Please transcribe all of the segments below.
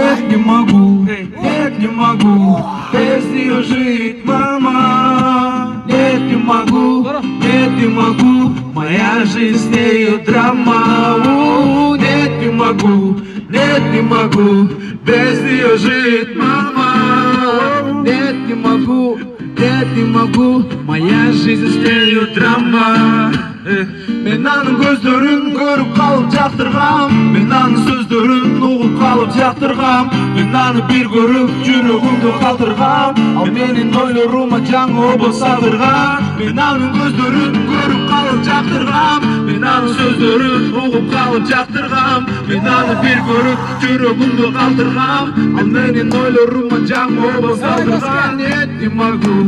Нет, не могу, нет, не могу без нее жить, мама. Нет, не могу, нет, не могу, моя жизнь с нею драма. Нет, не могу, нет, не могу без нее жить, мама. Нет, не могу, нет, не могу, моя жизнь с нею драма. Мен аның көздерін көріп қалып жақтырғам, мен аның сөздерін ұғып қалып жақтырғам, мен аны бір көріп жүрегімді қалтырғам, ал менің ойларыма жаңа образ салдырған. Мен аның көздерін көріп қалып жақтырғам, мен аның сөздерін ұғып қалып жақтырғам, мен аны бір көріп жүрегімді қалтырғам, ал менің ойларыма жаңа образ салдырған. Нет, не могу,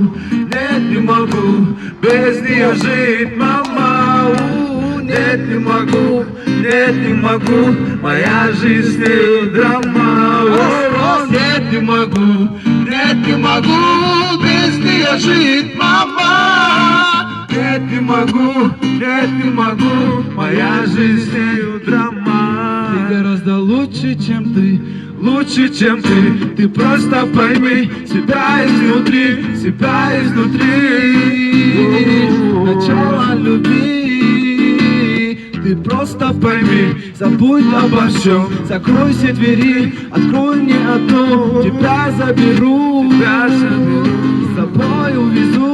нет, не могу без нее жить, мама. Нет, не могу, нет, не могу, моя жизнь с нею драма. Нет, не могу, нет, не могу без нее жить, мама. Нет, не могу, нет, не могу, моя жизнь с нею драма. Ты гораздо лучше, чем ты, лучше, чем ты просто пойми себя изнутри, себя изнутри. Начало любви. Ты просто пойми, забудь обо всем, закрой все двери, открой мне одну, тебя заберу, с собой увезу.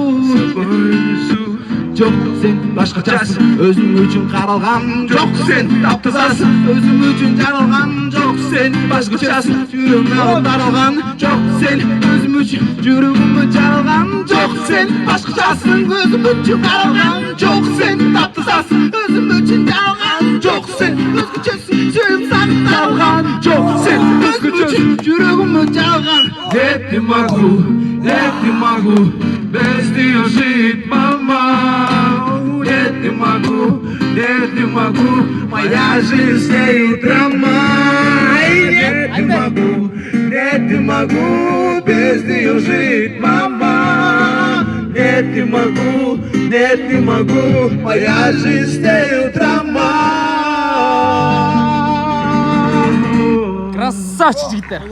Жоқ, сен башқачасың, өзің үшін қаралған. Жоқ, сен таптазасың, өзің үшін жаралған. Жоқ, сен башқачасың, жүрегім таралған. Жоқ, сен өзім үшін жүрегім жаралған. Жоқ, сен башқачасың, өзім үшін қаралған. Жоқ, сен таптазасың, өзім үшін жаралған. Жоқ, сен өзгечесің, жүрегім сағынталған. Жоқ, сен өзгечесің, жүрегім жаралған. Нет, не могу, нет, не могу без нее жить, мама. Нет, не могу, нет, не могу, моя жизнь с нею драма. Нет, не могу, нет, не могу без нее жить, мама. Нет, не могу, нет, не могу, моя жизнь с нею драма. Красавчик жігіттер!